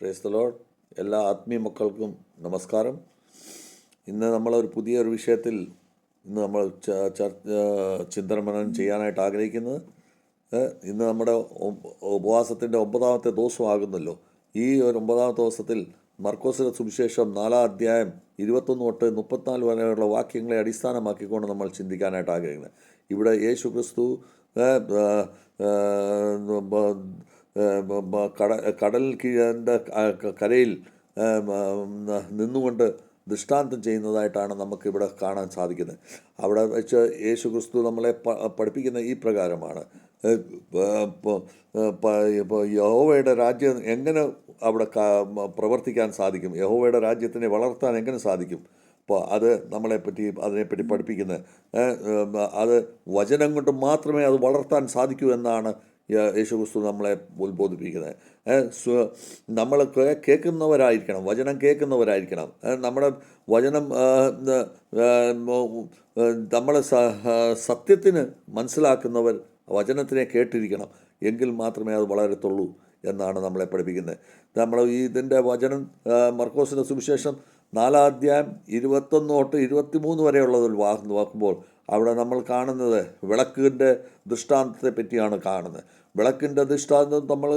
Praise the Lord. എല്ലാ ആത്മീയ മക്കൾക്കും നമസ്കാരം. ഇന്ന് നമ്മളൊരു പുതിയൊരു വിഷയത്തിൽ ഇന്ന് നമ്മൾ ചിന്തനമനനം ചെയ്യാനായിട്ട് ആഗ്രഹിക്കുന്നത്, ഇന്ന് നമ്മുടെ ഉപവാസത്തിൻ്റെ 9ാമത്തെ ദിവസമാകുന്നല്ലോ. ഈ ഒരു 9ാമത്തെ ദിവസത്തിൽ മർക്കോസിന്റെ സുവിശേഷം 4-ാം അധ്യായം 21 തൊട്ട് 34 വരെയുള്ള വാക്യങ്ങളെ അടിസ്ഥാനമാക്കിക്കൊണ്ട് നമ്മൾ ചിന്തിക്കാനായിട്ട് ആഗ്രഹിക്കുന്നത്. ഇവിടെ യേശു ക്രിസ്തു കടൽ കീഴിൻ്റെ കരയിൽ നിന്നുകൊണ്ട് ദൃഷ്ടാന്തം ചെയ്യുന്നതായിട്ടാണ് നമുക്കിവിടെ കാണാൻ സാധിക്കുന്നത്. അവിടെ വെച്ച് യേശു ക്രിസ്തു നമ്മളെ പഠിപ്പിക്കുന്ന ഈ പ്രകാരമാണ്: യഹോവയുടെ രാജ്യം എങ്ങനെ അവിടെ പ്രവർത്തിക്കാൻ സാധിക്കും, യഹോവയുടെ രാജ്യത്തിനെ വളർത്താൻ എങ്ങനെ സാധിക്കും. അപ്പോൾ അത് അതിനെപ്പറ്റി പഠിപ്പിക്കുന്നത്, അത് വചനം കൊണ്ട് മാത്രമേ അത് വളർത്താൻ സാധിക്കൂ എന്നാണ് യേശുക്രിസ്തു നമ്മളെ ഉത്ബോധിപ്പിക്കുന്നത്. നമ്മൾ കേൾക്കുന്നവരായിരിക്കണം, വചനം കേൾക്കുന്നവരായിരിക്കണം. നമ്മുടെ വചനം നമ്മൾ സത്യത്തിന് മനസ്സിലാക്കുന്നവർ വചനത്തിനെ കേട്ടിരിക്കണം, എങ്കിൽ മാത്രമേ അത് വളരത്തുള്ളൂ എന്നാണ് നമ്മളെ പഠിപ്പിക്കുന്നത്. നമ്മൾ ഇതിൻ്റെ വചനം മർക്കോസിൻ്റെ സുവിശേഷം 4-ാം അധ്യായം 21 തൊട്ട് 23 വരെയുള്ളതിൽ നോക്കുമ്പോൾ അവിടെ നമ്മൾ കാണുന്നത് വിളക്കിൻ്റെ ദൃഷ്ടാന്തത്തെ പറ്റിയാണ് കാണുന്നത്. വിളക്കിൻ്റെ ദൃഷ്ടാന്തം നമ്മൾ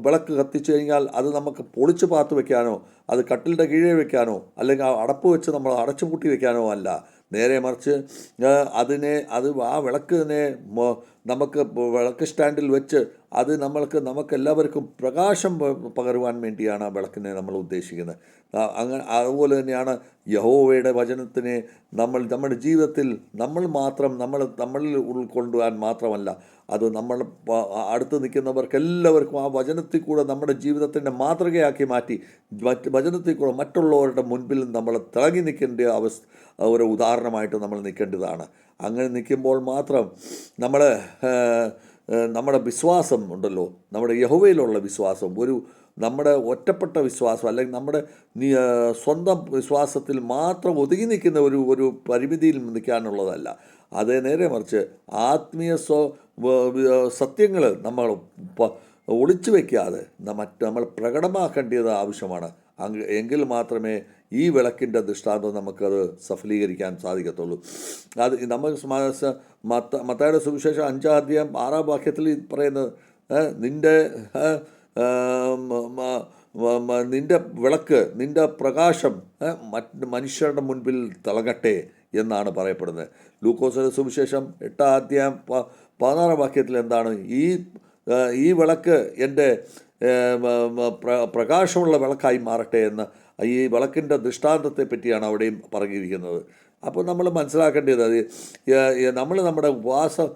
വിളക്ക് കത്തിച്ചു കഴിഞ്ഞാൽ അത് നമുക്ക് പൊളിച്ച് പാത്ത് വയ്ക്കാനോ അത് കട്ടിലിൻ്റെ കീഴേ വയ്ക്കാനോ അല്ലെങ്കിൽ അടപ്പ് വെച്ച് നമ്മൾ അടച്ചു പൂട്ടി വയ്ക്കാനോ അല്ല. നേരെ മറിച്ച് ആ വിളക്കിനെ നമുക്ക് വിളക്ക് സ്റ്റാൻഡിൽ വെച്ച് അത് നമുക്കെല്ലാവർക്കും പ്രകാശം പകരുവാൻ വേണ്ടിയാണ് ആ വിളക്കിനെ നമ്മൾ ഉദ്ദേശിക്കുന്നത്. അതുപോലെ തന്നെയാണ് യഹോവയുടെ വചനത്തിനെ നമ്മുടെ ജീവിതത്തിൽ നമ്മളിൽ ഉൾക്കൊണ്ടുവാൻ മാത്രമല്ല, അത് നമ്മൾ അടുത്ത് നിൽക്കുന്നവർക്കെല്ലാവർക്കും ആ വചനത്തിൽ കൂടെ നമ്മുടെ ജീവിതത്തിൻ്റെ മാതൃകയാക്കി മാറ്റി വചനത്തിൽ കൂടെ മറ്റുള്ളവരുടെ മുൻപിൽ നമ്മൾ തിളങ്ങി നിൽക്കേണ്ട ഒരു ഉദാഹരണമായിട്ട് നമ്മൾ നിൽക്കേണ്ടതാണ്. അങ്ങനെ നിൽക്കുമ്പോൾ മാത്രം നമ്മുടെ വിശ്വാസം ഉണ്ടല്ലോ, നമ്മുടെ യഹോവയിലുള്ള വിശ്വാസം നമ്മുടെ ഒറ്റപ്പെട്ട വിശ്വാസം അല്ലെങ്കിൽ നമ്മുടെ സ്വന്തം വിശ്വാസത്തിൽ മാത്രം ഒതുങ്ങി നിൽക്കുന്ന ഒരു പരിമിതിയിൽ നിൽക്കാനുള്ളതല്ല. അതേ നേരെ മറിച്ച് ആത്മീയ സത്യങ്ങൾ നമ്മൾ ഒളിച്ചു വയ്ക്കാതെ നമ്മൾ പ്രകടമാക്കേണ്ടത് ആവശ്യമാണ്. എങ്കിൽ മാത്രമേ ഈ വിളക്കിൻ്റെ ദൃഷ്ടാന്തം നമുക്കത് സഫലീകരിക്കാൻ സാധിക്കത്തുള്ളൂ. അത് നമ്മൾ മത്തായിയുടെ സുവിശേഷം 5-ാം അധ്യായം 6-ാം വാക്യത്തിൽ പറയുന്നത്, നിന്റെ വിളക്ക്, നിന്റെ പ്രകാശം മനുഷ്യരുടെ മുൻപിൽ തിളങ്ങട്ടെ എന്നാണ് പറയപ്പെടുന്നത്. ലൂക്കോസിന്റെ സുവിശേഷം 8-ാം അധ്യായം 16-ാം വാക്യത്തിൽ എന്താണ്, ഈ വിളക്ക് എൻ്റെ പ്രകാശമുള്ള വിളക്കായി മാറട്ടെ എന്ന് ഈ വിളക്കിൻ്റെ ദൃഷ്ടാന്തത്തെ പറ്റിയാണ് അവിടെയും പറഞ്ഞിരിക്കുന്നത്. അപ്പോൾ നമ്മൾ മനസ്സിലാക്കേണ്ടത്, നമ്മൾ നമ്മുടെ ഉപവാസം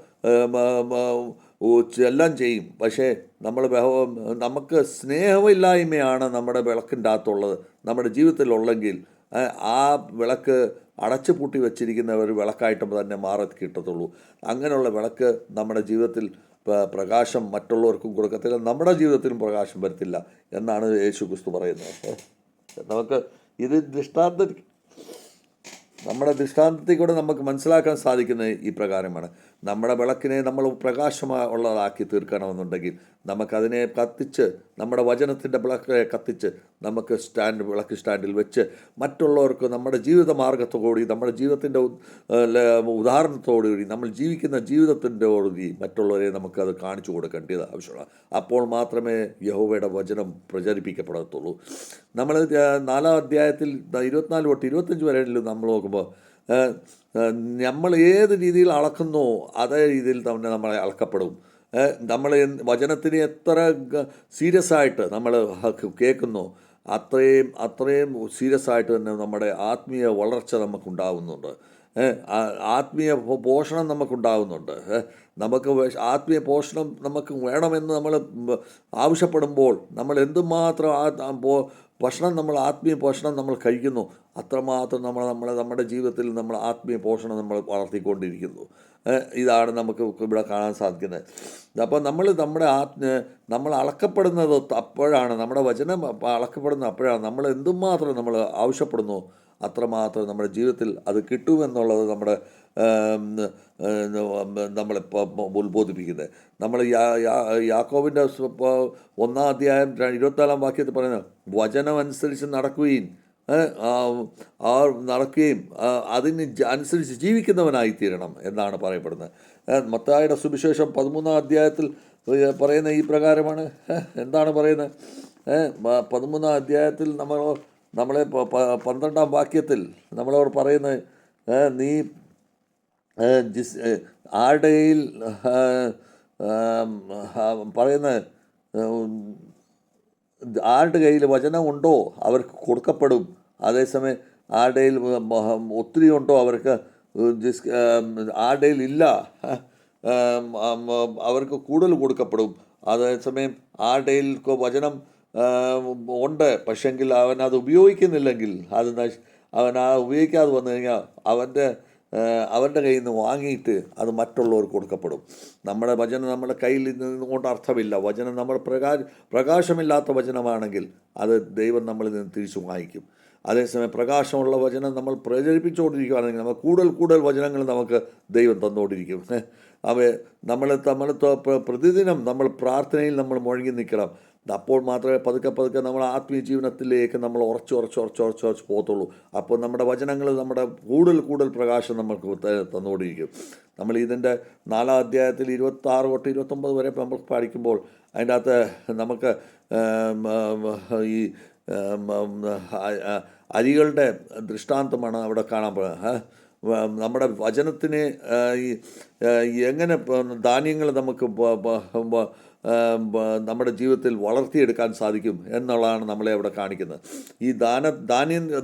എല്ലാം ചെയ്യും, പക്ഷേ നമുക്ക് സ്നേഹമില്ലായ്മയാണ് നമ്മുടെ വിളക്കിൻ്റെ അകത്തുള്ളത് നമ്മുടെ ജീവിതത്തിലുള്ളെങ്കിൽ ആ വിളക്ക് അടച്ചു പൂട്ടി വച്ചിരിക്കുന്ന ഒരു വിളക്കായിട്ട് തന്നെ മാറി കിട്ടത്തുള്ളൂ. അങ്ങനെയുള്ള വിളക്ക് നമ്മുടെ ജീവിതത്തിൽ പ്രകാശം മറ്റുള്ളവർക്കും കൊടുക്കത്തില്ല, നമ്മുടെ ജീവിതത്തിലും പ്രകാശം വരത്തില്ല എന്നാണ് യേശു ക്രിസ്തു പറയുന്നത്. നമുക്ക് ഇത് നമ്മുടെ ദൃഷ്ടാന്തത്തിൽ കൂടെ നമുക്ക് മനസ്സിലാക്കാൻ സാധിക്കുന്നത് ഈ പ്രകാരമാണ്. നമ്മുടെ വിളക്കിനെ നമ്മൾ പ്രകാശമുള്ളതാക്കി തീർക്കണമെന്നുണ്ടെങ്കിൽ നമുക്കതിനെ കത്തിച്ച്, നമ്മുടെ വചനത്തിൻ്റെ വിളക്കെ കത്തിച്ച് നമുക്ക് വിളക്ക് സ്റ്റാൻഡിൽ വെച്ച് മറ്റുള്ളവർക്ക് നമ്മുടെ ജീവിത മാർഗത്തോടുകൂടി, നമ്മുടെ ജീവിതത്തിൻ്റെ ഉദാഹരണത്തോടുകൂടി, നമ്മൾ ജീവിക്കുന്ന ജീവിതത്തിൻ്റെയോടുകൂടി മറ്റുള്ളവരെ നമുക്കത് കാണിച്ചു കൊടുക്കേണ്ടത് ആവശ്യമാണ്. അപ്പോൾ മാത്രമേ യഹോവയുടെ വചനം പ്രചരിപ്പിക്കപ്പെടത്തുള്ളൂ. നമ്മൾ 4-ാം അധ്യായത്തിൽ 24 തൊട്ട് 25 വരെ നമ്മൾ നോക്കുമ്പോൾ, നമ്മൾ ഏത് രീതിയിൽ അളക്കുന്നോ അതേ രീതിയിൽ തന്നെ നമ്മളെ അളക്കപ്പെടും. നമ്മൾ വചനത്തിന് എത്ര സീരിയസ് ആയിട്ട് നമ്മൾ കേൾക്കുന്നോ അത്രയും സീരിയസ് ആയിട്ട് തന്നെ നമ്മുടെ ആത്മീയ വളർച്ച നമുക്കുണ്ടാകുന്നുണ്ട്, ആത്മീയ പോഷണം നമുക്കുണ്ടാകുന്നുണ്ട്. നമുക്ക് ആത്മീയ പോഷണം നമുക്ക് വേണമെന്ന് നമ്മൾ ആവശ്യപ്പെടുമ്പോൾ നമ്മൾ എന്തുമാത്രം ആത്മീയ പോഷണം നമ്മൾ കഴിക്കുന്നു, അത്രമാത്രം നമ്മുടെ ജീവിതത്തിൽ നമ്മൾ ആത്മീയ പോഷണം നമ്മൾ വളർത്തിക്കൊണ്ടിരിക്കുന്നു. ഇതാണ് നമുക്ക് ഇവിടെ കാണാൻ സാധിക്കുന്നത്. അപ്പോൾ നമ്മൾ അളക്കപ്പെടുന്നത് അപ്പോഴാണ്, നമ്മുടെ വചനം അളക്കപ്പെടുന്നത് അപ്പോഴാണ്. നമ്മൾ എന്തുമാത്രം നമ്മൾ ആവശ്യപ്പെടുന്നു അത്രമാത്രം നമ്മുടെ ജീവിതത്തിൽ അത് കിട്ടുമെന്നുള്ളത് നമ്മുടെ നമ്മളിപ്പോൾ ഉത്ബോധിപ്പിക്കുന്നത്. നമ്മൾ യാക്കോബിൻ്റെ 1-ാം അധ്യായം 24-ാം വാക്യത്തിൽ പറയുന്നത് വചനമനുസരിച്ച് നടക്കുകയും നടക്കുകയും അതിന് അനുസരിച്ച് ജീവിക്കുന്നവനായിത്തീരണം എന്നാണ് പറയപ്പെടുന്നത്. മത്തായിയുടെ സുവിശേഷം 13-ാം അധ്യായത്തിൽ പറയുന്ന ഈ പ്രകാരമാണ്. എന്താണ് പറയുന്നത്? 13-ാം അധ്യായത്തിൽ നമ്മളെ 12-ാം വാക്യത്തിൽ നമ്മളോട് പറയുന്നത്, നീ ആരുടെയിൽ പറയുന്നത്, ആരുടെ കയ്യിൽ വചനമുണ്ടോ അവർക്ക് കൊടുക്കപ്പെടും, അതേസമയം ആരുടെയിൽ ഒത്തിരി ഉണ്ടോ അവർക്ക് ആരുടെയിൽ ഇല്ല അവർക്ക് കൂടുതൽ കൊടുക്കപ്പെടും. അതേസമയം ആരുടെയിൽ വചനം ഉണ്ട് പക്ഷെങ്കിൽ അവൻ അത് ഉപയോഗിക്കുന്നില്ലെങ്കിൽ അവൻ ഉപയോഗിക്കാതെ വന്നു കഴിഞ്ഞാൽ അവൻ്റെ കയ്യിൽ നിന്ന് വാങ്ങിയിട്ട് അത് മറ്റുള്ളവർക്ക് കൊടുക്കപ്പെടും. നമ്മുടെ വചനം നമ്മുടെ കയ്യിൽ നിന്നുകൊണ്ട് അർത്ഥമില്ല. വചനം നമ്മൾ പ്രകാശമില്ലാത്ത വചനമാണെങ്കിൽ അത് ദൈവം നമ്മളിൽ നിന്ന് തിരിച്ചു വാങ്ങിക്കും. അതേസമയം പ്രകാശമുള്ള വചനം നമ്മൾ പ്രചരിപ്പിച്ചുകൊണ്ടിരിക്കുകയാണെങ്കിൽ നമ്മൾ കൂടുതൽ വചനങ്ങൾ നമുക്ക് ദൈവം തന്നുകൊണ്ടിരിക്കും. നമ്മൾ പ്രതിദിനം നമ്മൾ പ്രാർത്ഥനയിൽ നമ്മൾ മുഴങ്ങി നിൽക്കണം. അപ്പോൾ മാത്രമേ പതുക്കെ നമ്മൾ ആത്മീയ ജീവനത്തിലേക്ക് നമ്മൾ ഉറച്ച് പോകത്തുള്ളൂ. അപ്പോൾ നമ്മുടെ വചനങ്ങൾ നമ്മുടെ കൂടുതൽ പ്രകാശം നമുക്ക് തന്നുകൊണ്ടിരിക്കും. നമ്മൾ ഇതിൻ്റെ 4-ാം അധ്യായത്തിൽ 26 തൊട്ട് 29 വരെ നമ്മൾ പഠിക്കുമ്പോൾ അതിൻ്റെ അകത്ത് നമുക്ക് ഈ അരികളുടെ ദൃഷ്ടാന്തമാണ് അവിടെ കാണാൻ പോകുന്നത്. നമ്മുടെ വചനത്തിന് എങ്ങനെ ധാന്യങ്ങൾ നമുക്ക് നമ്മുടെ ജീവിതത്തിൽ വളർത്തിയെടുക്കാൻ സാധിക്കും എന്നുള്ളതാണ് നമ്മളെ അവിടെ കാണിക്കുന്നത്. ഈ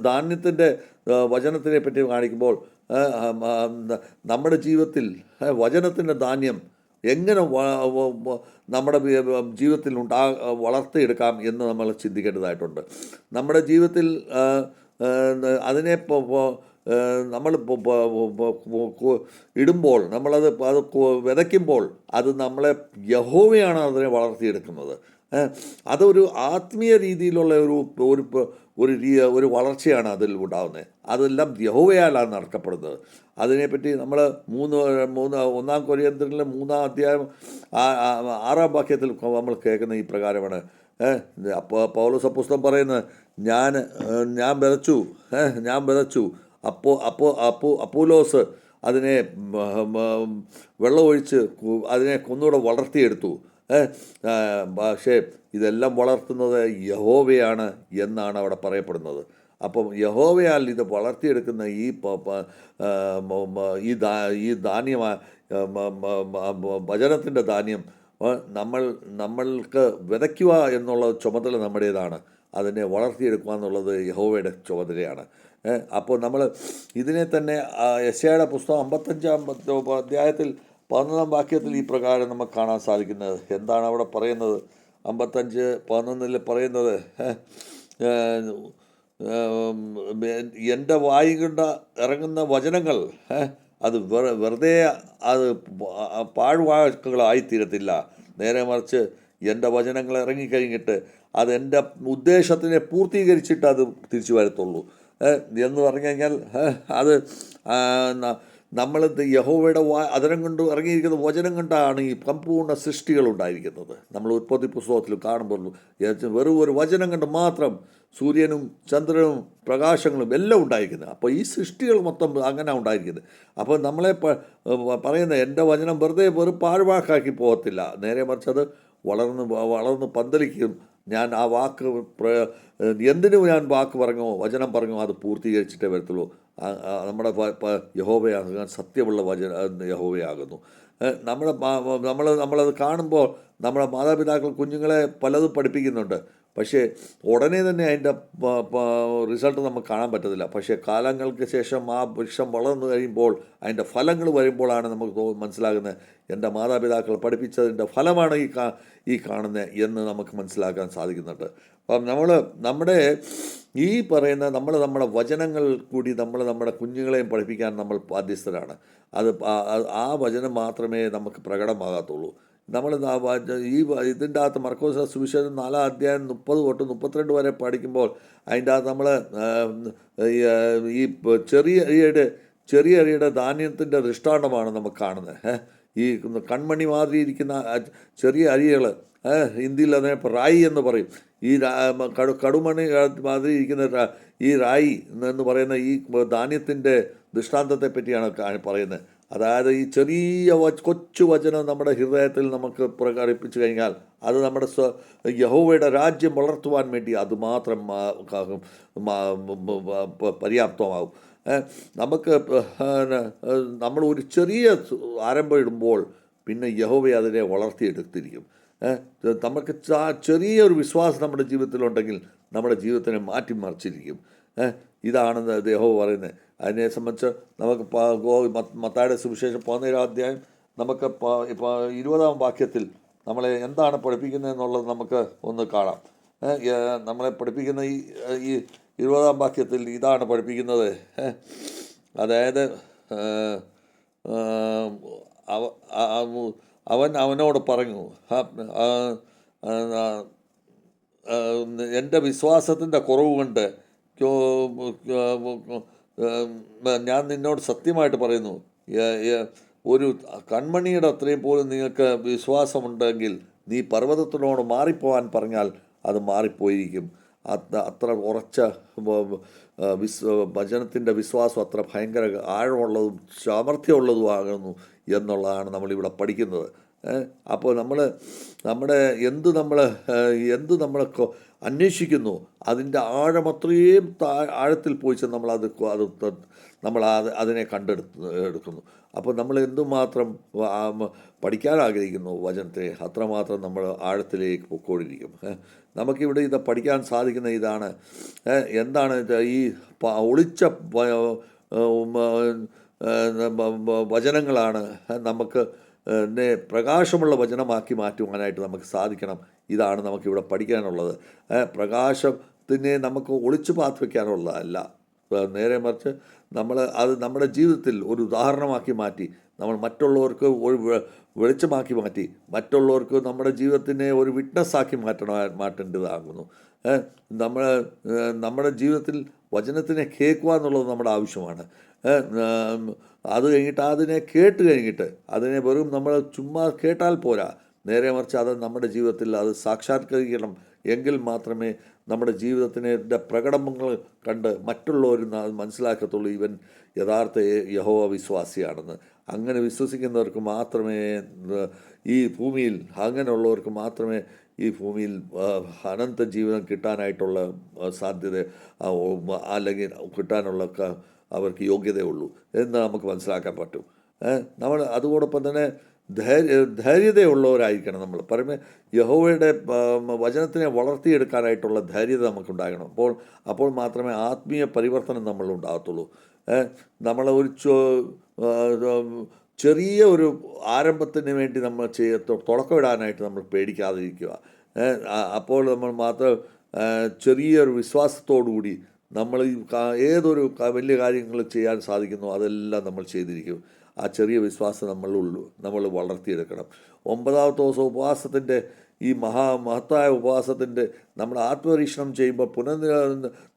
ധാന്യത്തിൻ്റെ വചനത്തിനെ പറ്റി കാണിക്കുമ്പോൾ നമ്മുടെ ജീവിതത്തിൽ വചനത്തിൻ്റെ ധാന്യം എങ്ങനെ നമ്മുടെ ജീവിതത്തിൽ വളർത്തിയെടുക്കാം എന്ന് നമ്മൾ ചിന്തിക്കേണ്ടതായിട്ടുണ്ട്. നമ്മുടെ ജീവിതത്തിൽ അതിനെ നമ്മൾ ഇടുമ്പോൾ നമ്മളത് വിതയ്ക്കുമ്പോൾ അത് നമ്മളെ യഹോവയാണ് അതിനെ വളർത്തിയെടുക്കുന്നത്. അതൊരു ആത്മീയ രീതിയിലുള്ള ഒരു വളർച്ചയാണ് അതിൽ ഉണ്ടാകുന്നത്. അതെല്ലാം യഹോവയാലാണ് നടക്കപ്പെടുന്നത്. അതിനെപ്പറ്റി നമ്മൾ 1 കൊരിന്ത്യരിലെ 3-ാം അധ്യായം 6-ാം വാക്യത്തിൽ നമ്മൾ കേൾക്കുന്ന ഈ പ്രകാരമാണ്. അപ്പോൾ പൗലോസ് അപ്പോസ്തലൻ പറയുന്നത്, ഞാൻ വിതച്ചു, അപ്പോലോസ് അതിനെ വെള്ളമൊഴിച്ച് അതിനെ ഒന്നുകൂടെ വളർത്തിയെടുത്തു. പക്ഷേ ഇതെല്ലാം വളർത്തുന്നത് യഹോവയാണ് എന്നാണ് അവിടെ പറയപ്പെടുന്നത്. അപ്പം യഹോവയാൽ ഇത് വളർത്തിയെടുക്കുന്ന ഈ ധാന്യം, വചനത്തിൻ്റെ ധാന്യം നമ്മൾക്ക് വിതയ്ക്കുക എന്നുള്ള ചുമതല നമ്മുടേതാണ്. അതിനെ വളർത്തിയെടുക്കുക എന്നുള്ളത് യഹോവയുടെ ചുമതലയാണ്. അപ്പോൾ നമ്മൾ ഇതിനെ തന്നെ യെശയ്യായുടെ പുസ്തകം 55-ാം അധ്യായത്തിൽ 11-ാം വാക്യത്തിൽ ഈ പ്രകാരം നമുക്ക് കാണാൻ സാധിക്കുന്നത്. എന്താണ് അവിടെ പറയുന്നത്? 55:11 പറയുന്നത്, എൻ്റെ വായി കൊണ്ട് ഇറങ്ങുന്ന വചനങ്ങൾ അത് വെറുതെ അത് പാഴ്വാക്കുകളായിത്തീരത്തില്ല. നേരെ മറിച്ച് എൻ്റെ വചനങ്ങൾ ഇറങ്ങിക്കഴിഞ്ഞിട്ട് അത് എൻ്റെ ഉദ്ദേശത്തിനെ പൂർത്തീകരിച്ചിട്ട് അത് തിരിച്ചു വരത്തുള്ളൂ എന്ന് പറഞ്ഞു കഴിഞ്ഞാൽ അത് നമ്മൾ യഹോവയുടെ അതരം കൊണ്ട് ഇറങ്ങിയിരിക്കുന്ന വചനം കൊണ്ടാണ് ഈ സമ്പൂർണ്ണ സൃഷ്ടികളുണ്ടായിരിക്കുന്നത്. നമ്മൾ ഉൽപ്പത്തി പുസ്തകത്തിൽ കാണുമ്പോൾ വെറും ഒരു വചനം കൊണ്ട് മാത്രം സൂര്യനും ചന്ദ്രനും പ്രകാശങ്ങളും എല്ലാം ഉണ്ടായിരിക്കുന്നത്. അപ്പോൾ ഈ സൃഷ്ടികൾ മൊത്തം അങ്ങനെ ഉണ്ടായിരിക്കുന്നത്. അപ്പോൾ നമ്മളെ പറയുന്ന എൻ്റെ വചനം വെറും പാഴ്വാക്കാക്കി പോകത്തില്ല. നേരെ മറിച്ച് അത് വളർന്ന് പന്തലിക്കും. ഞാൻ ആ വാക്ക് എന്തിനും ഞാൻ വാക്ക് പറഞ്ഞോ വചനം പറഞ്ഞോ അത് പൂർത്തീകരിച്ചിട്ടേ വരത്തുള്ളൂ. നമ്മുടെ യഹോവയാകാൻ സത്യമുള്ള യഹോവയാകുന്നു. നമ്മളത് കാണുമ്പോൾ നമ്മുടെ മാതാപിതാക്കൾ കുഞ്ഞുങ്ങളെ പലതും പഠിപ്പിക്കുന്നുണ്ട്. പക്ഷേ ഉടനെ തന്നെ അതിൻ്റെ റിസൾട്ട് നമുക്ക് കാണാൻ പറ്റത്തില്ല. പക്ഷേ കാലങ്ങൾക്ക് ശേഷം ആ വൃക്ഷം വളർന്നു കഴിയുമ്പോൾ അതിൻ്റെ ഫലങ്ങൾ വരുമ്പോഴാണ് നമുക്ക് മനസ്സിലാകുന്നത്, എൻ്റെ മാതാപിതാക്കൾ പഠിപ്പിച്ചതിൻ്റെ ഫലമാണ് ഈ കാണുന്നത് എന്ന് നമുക്ക് മനസ്സിലാക്കാൻ സാധിക്കുന്നുണ്ട്. അപ്പം നമ്മുടെ ഈ പറയുന്ന നമ്മുടെ വചനങ്ങൾ കൂടി നമ്മുടെ കുഞ്ഞുങ്ങളെയും പഠിപ്പിക്കാൻ നമ്മൾ ബാധ്യസ്ഥരാണ്. ആ വചനം മാത്രമേ നമുക്ക് പ്രകടമാകത്തുള്ളൂ. നമ്മൾ ഇതിൻ്റെ അകത്ത് മർക്കോസ് സുവിശേഷം 4-ാം അധ്യായം 30 തൊട്ട് 32 വരെ പഠിക്കുമ്പോൾ അതിൻ്റെ അകത്ത് നമ്മൾ ഈ ചെറിയ അരിയുടെ ധാന്യത്തിൻ്റെ ദൃഷ്ടാന്തമാണ് നമുക്ക് കാണുന്നത്. ഈ കൺമണി മാതിരി ഇരിക്കുന്ന ചെറിയ അരികൾ, ഹിന്ദിയിൽ അതിനെ റായി എന്ന് പറയും. ഈ കടുമണി മാതിരി ഇരിക്കുന്ന ഈ റായി എന്ന് പറയുന്ന ഈ ധാന്യത്തിൻ്റെ ദൃഷ്ടാന്തത്തെ പറ്റിയാണ് പറയുന്നത്. അതായത് ഈ ചെറിയ കൊച്ചു വചനം നമ്മുടെ ഹൃദയത്തിൽ നമുക്ക് പ്രകടിപ്പിച്ചു കഴിഞ്ഞാൽ അത് നമ്മുടെ യഹോവയുടെ രാജ്യം വളർത്തുവാൻ വേണ്ടി അതുമാത്രം പര്യാപ്തമാകും. നമുക്ക് നമ്മൾ ഒരു ചെറിയ ആരംഭം ഇടുമ്പോൾ പിന്നെ യഹോവ അതിനെ വളർത്തിയെടുത്തിരിക്കും. നമുക്ക് ചെറിയൊരു വിശ്വാസം നമ്മുടെ ജീവിതത്തിലുണ്ടെങ്കിൽ നമ്മുടെ ജീവിതത്തിനെ മാറ്റിമറിച്ചിരിക്കും. ഇതാണ് യഹോവ പറയുന്നത്. അതിനെ സംബന്ധിച്ച് നമുക്ക് മത്തായിയുടെ സുവിശേഷം 17-ാം അധ്യായം നമുക്ക് ഇപ്പോൾ 20-ാം വാക്യത്തിൽ നമ്മളെ എന്താണ് പഠിപ്പിക്കുന്നത് എന്നുള്ളത് നമുക്ക് ഒന്ന് കാണാം. നമ്മളെ പഠിപ്പിക്കുന്ന ഈ 20-ാം വാക്യത്തിൽ ഇതാണ് പഠിപ്പിക്കുന്നത്. അതായത് അവനോട് പറഞ്ഞു, എൻ്റെ വിശ്വാസത്തിൻ്റെ കുറവ് കൊണ്ട് ഞാൻ നിന്നോട് സത്യമായിട്ട് പറയുന്നു, ഒരു കൺമണിയുടെ അത്രയും പോലും നിങ്ങൾക്ക് വിശ്വാസമുണ്ടെങ്കിൽ നീ പർവ്വതത്തിനോട് മാറിപ്പോവാൻ പറഞ്ഞാൽ അത് മാറിപ്പോയിരിക്കും. അത്ര ഉറച്ച വചനത്തിൻ്റെ വിശ്വാസം അത്ര ഭയങ്കര ആഴമുള്ളതും സാമർഥ്യമുള്ളതുമാകുന്നു എന്നുള്ളതാണ് നമ്മളിവിടെ പഠിക്കുന്നത്. അപ്പോൾ എന്ത് നമ്മൾ അന്വേഷിക്കുന്നു അതിൻ്റെ ആഴമത്രയും ആഴത്തിൽ പോയിച്ച് നമ്മൾ അതിനെ എടുക്കുന്നു. അപ്പോൾ നമ്മൾ എന്തുമാത്രം പഠിക്കാൻ ആഗ്രഹിക്കുന്നു വചനത്തെ, അത്രമാത്രം നമ്മൾ ആഴത്തിലേക്ക് പൊക്കോണ്ടിരിക്കും. നമുക്കിവിടെ ഇത് പഠിക്കാൻ സാധിക്കുന്ന ഇതാണ്. എന്താണ് ഈ ഒളിച്ച വചനങ്ങളാണ് നമുക്ക് പ്രകാശമുള്ള വചനമാക്കി മാറ്റുവാനായിട്ട് നമുക്ക് സാധിക്കണം. ഇതാണ് നമുക്കിവിടെ പഠിക്കാനുള്ളത്. പ്രകാശത്തിനെ നമുക്ക് ഒളിച്ചു പാത്ത് വയ്ക്കാനുള്ളതല്ല, നേരെ മറിച്ച് അത് നമ്മുടെ ജീവിതത്തിൽ ഒരു ഉദാഹരണമാക്കി മാറ്റി നമ്മൾ മറ്റുള്ളവർക്ക് ഒരു വെളിച്ചമാക്കി മാറ്റി മറ്റുള്ളവർക്ക് നമ്മുടെ ജീവിതത്തിനെ ഒരു വിറ്റ്നസ്സാക്കി മാറ്റേണ്ടതാകുന്നു. നമ്മുടെ ജീവിതത്തിൽ വചനത്തിനെ കേൾക്കുക എന്നുള്ളത് നമ്മുടെ ആവശ്യമാണ്. അത് കഴിഞ്ഞിട്ട് അതിനെ കേട്ട് കഴിഞ്ഞിട്ട് അതിനെ വെറും നമ്മൾ ചുമ്മാ കേട്ടാൽ പോരാ, നേരെ മറിച്ച് അത് നമ്മുടെ ജീവിതത്തിൽ അത് സാക്ഷാത്കരിക്കണം. എങ്കിൽ മാത്രമേ നമ്മുടെ ജീവിതത്തിൻ്റെ പ്രകടനങ്ങൾ കണ്ട് മറ്റുള്ളവർ മനസ്സിലാക്കത്തുള്ളൂ ഇവൻ യഥാർത്ഥ യഹോവ വിശ്വാസിയാണെന്ന്. അങ്ങനെ വിശ്വസിക്കുന്നവർക്ക് മാത്രമേ ഈ ഭൂമിയിൽ, അങ്ങനെയുള്ളവർക്ക് മാത്രമേ ഈ ഭൂമിയിൽ അനന്ത ജീവിതം കിട്ടാനായിട്ടുള്ള സാധ്യത അല്ലെങ്കിൽ കിട്ടാനുള്ള അവർക്ക് യോഗ്യതയുള്ളൂ എന്ന് നമുക്ക് മനസ്സിലാക്കാൻ പറ്റും. നമ്മൾ അതോടൊപ്പം തന്നെ ധൈര്യതയുള്ളവരായിരിക്കണം. നമ്മൾ പറയുമ്പോൾ യഹോവയുടെ വചനത്തിനെ വളർത്തിയെടുക്കാനായിട്ടുള്ള ധൈര്യത നമുക്കുണ്ടാകണം. അപ്പോൾ മാത്രമേ ആത്മീയ പരിവർത്തനം നമ്മളുണ്ടാകത്തുള്ളൂ. നമ്മൾ ഒരു ചെറിയ ഒരു ആരംഭത്തിന് വേണ്ടി നമ്മൾ തുടക്കമിടാനായിട്ട് നമ്മൾ പേടിക്കാതിരിക്കുക. അപ്പോൾ നമ്മൾ മാത്രം ചെറിയൊരു വിശ്വാസത്തോടുകൂടി നമ്മൾ ഏതൊരു വലിയ കാര്യങ്ങൾ ചെയ്യാൻ സാധിക്കുന്നു അതെല്ലാം നമ്മൾ ചെയ്തിരിക്കും. ആ ചെറിയ വിശ്വാസം നമ്മൾ വളർത്തിയെടുക്കണം. 9-ാമത്തെ ദിവസം ഉപവാസത്തിൻ്റെ ഈ മഹത്തായ ഉപവാസത്തിൻ്റെ നമ്മൾ ആത്മപരീക്ഷണം ചെയ്യുമ്പോൾ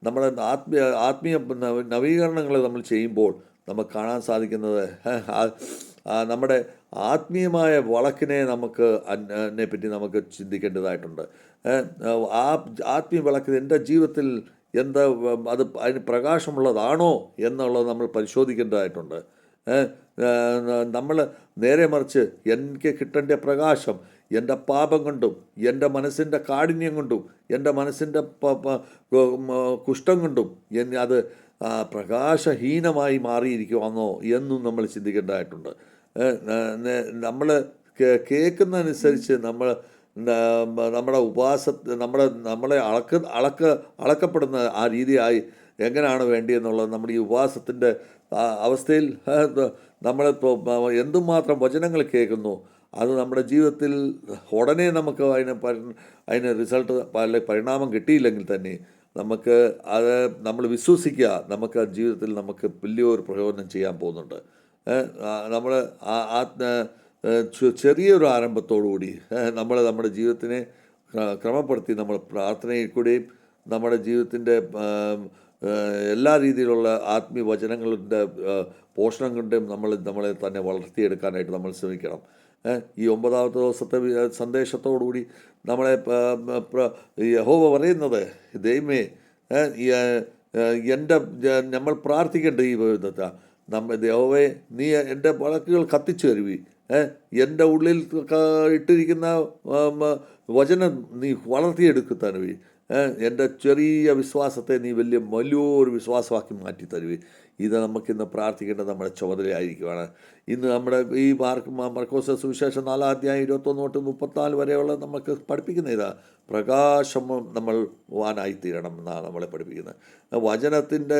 നമ്മുടെ ആത്മീയ നവീകരണങ്ങൾ നമ്മൾ ചെയ്യുമ്പോൾ നമുക്ക് കാണാൻ സാധിക്കുന്നത് നമ്മുടെ ആത്മീയമായ വളക്കിനെ പറ്റി നമുക്ക് ചിന്തിക്കേണ്ടതായിട്ടുണ്ട്. ആ ആത്മീയ വളക്ക് എൻ്റെ ജീവിതത്തിൽ അതിന് പ്രകാശമുള്ളതാണോ എന്നുള്ളത് നമ്മൾ പരിശോധിക്കേണ്ടതായിട്ടുണ്ട്. നമ്മൾ നേരെ മറിച്ച് എനിക്ക് കിട്ടേണ്ട പ്രകാശം എൻ്റെ പാപം കൊണ്ടും എൻ്റെ മനസ്സിൻ്റെ കാഠിന്യം കൊണ്ടും എൻ്റെ മനസ്സിൻ്റെ കുഷ്ഠം കൊണ്ടും അത് പ്രകാശഹീനമായി മാറിയിരിക്കുവാന്നോ എന്നും നമ്മൾ ചിന്തിക്കേണ്ടതായിട്ടുണ്ട്. നമ്മൾ കേൾക്കുന്നതനുസരിച്ച് നമ്മുടെ നമ്മളെ അളക്കപ്പെടുന്ന ആ രീതിയായി എങ്ങനെയാണ് വേണ്ടിയെന്നുള്ളത് നമ്മുടെ ഈ ഉപവാസത്തിൻ്റെ അവസ്ഥയിൽ നമ്മളിപ്പോൾ എന്തുമാത്രം വചനങ്ങൾ കേൾക്കുന്നു അത് നമ്മുടെ ജീവിതത്തിൽ ഉടനെ നമുക്ക് അതിന് റിസൾട്ട് പരിണാമം കിട്ടിയില്ലെങ്കിൽ തന്നെ നമുക്ക് അത് നമ്മൾ വിശ്വസിക്കുക, നമുക്ക് ജീവിതത്തിൽ നമുക്ക് വലിയൊരു പ്രയോജനം ചെയ്യാൻ പോകുന്നുണ്ട്. നമ്മൾ ചെറിയൊരു ആരംഭത്തോടുകൂടി നമ്മൾ നമ്മുടെ ജീവിതത്തിനെ ക്രമപ്പെടുത്തി നമ്മൾ പ്രാർത്ഥനയിൽ കൂടെയും നമ്മുടെ ജീവിതത്തിൻ്റെ എല്ലാ രീതിയിലുള്ള ആത്മീയ വചനങ്ങളുടെ പോഷണം കൊണ്ടും നമ്മളെ തന്നെ വളർത്തിയെടുക്കാനായിട്ട് നമ്മൾ ശ്രമിക്കണം. ഈ 9ാമത്തെ ദിവസത്തെ സന്ദേശത്തോടുകൂടി നമ്മളെ യഹോവ പറയുന്നത്, ദൈവമേ, നമ്മൾ പ്രാർത്ഥിക്കേണ്ട ഈ വിധത്തെ യഹോവേ, നീ എൻ്റെ വിളക്കുകൾ കത്തിച്ചു തരുവി, എൻ്റെ ഉള്ളിൽ ഇട്ടിരിക്കുന്ന വചനം നീ വളർത്തിയെടുക്കു തരുവി, എൻ്റെ ചെറിയ വിശ്വാസത്തെ നീ വലിയൊരു വിശ്വാസമാക്കി മാറ്റി തരുവി. ഇത് നമുക്കിന്ന് പ്രാർത്ഥിക്കേണ്ടത് നമ്മുടെ ചുമതലയായിരിക്കുവാണ്. ഇന്ന് നമ്മുടെ ഈ മർക്കോസ് സുവിശേഷം 4-ാം അധ്യായം 21 തൊട്ട് 34 വരെയുള്ള നമുക്ക് പഠിപ്പിക്കുന്ന ഇതാ, പ്രകാശം നമ്മൾ വാനായിത്തീരണം എന്നാണ് നമ്മളെ പഠിപ്പിക്കുന്നത്. വചനത്തിൻ്റെ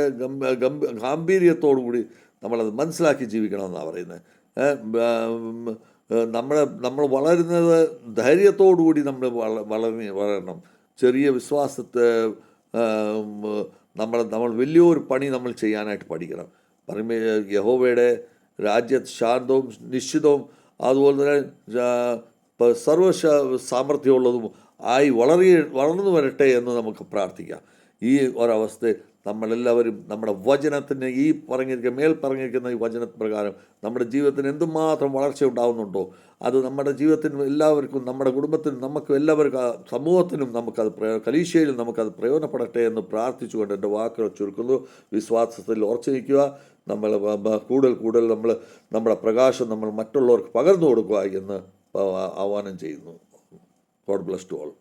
ഗാംഭീര്യത്തോടുകൂടി നമ്മളത് മനസ്സിലാക്കി ജീവിക്കണമെന്നാണ് പറയുന്നത്. നമ്മൾ വളരുന്നത് ധൈര്യത്തോടുകൂടി നമ്മൾ വളരണം. ചെറിയ വിശ്വാസത്തെ നമ്മൾ വലിയൊരു പണി നമ്മൾ ചെയ്യാനായിട്ട് പഠിക്കണം. പറയുമ്പോൾ യഹോവയുടെ രാജ്യത്ത് ശാന്തവും നിശ്ചിതവും അതുപോലെ തന്നെ സർവ സാമർഥ്യമുള്ളതും ആയി വളർന്നു വരട്ടെ എന്ന് നമുക്ക് പ്രാർത്ഥിക്കാം. ഈ ഒരവസ്ഥ നമ്മളെല്ലാവരും നമ്മുടെ വചനത്തിന് മേൽ പറഞ്ഞിരിക്കുന്ന ഈ വചനപ്രകാരം നമ്മുടെ ജീവിതത്തിന് എന്തുമാത്രം വളർച്ച ഉണ്ടാകുന്നുണ്ടോ, അത് നമ്മുടെ ജീവിതത്തിനും എല്ലാവർക്കും, നമ്മുടെ കുടുംബത്തിനും, നമുക്കും എല്ലാവർക്കും, സമൂഹത്തിനും നമുക്കത് കലീശയിലും നമുക്കത് പ്രയോജനപ്പെടട്ടെ എന്ന് പ്രാർത്ഥിച്ചുകൊണ്ട് എൻ്റെ വാക്കുകൾ ചുരുക്കുന്നു. വിശ്വാസത്തിൽ ഉറച്ചു നിൽക്കുക. നമ്മൾ കൂടുതൽ നമ്മുടെ പ്രകാശം നമ്മൾ മറ്റുള്ളവർക്ക് പകർന്നു കൊടുക്കുക എന്ന് ആഹ്വാനം ചെയ്യുന്നു. God bless to all.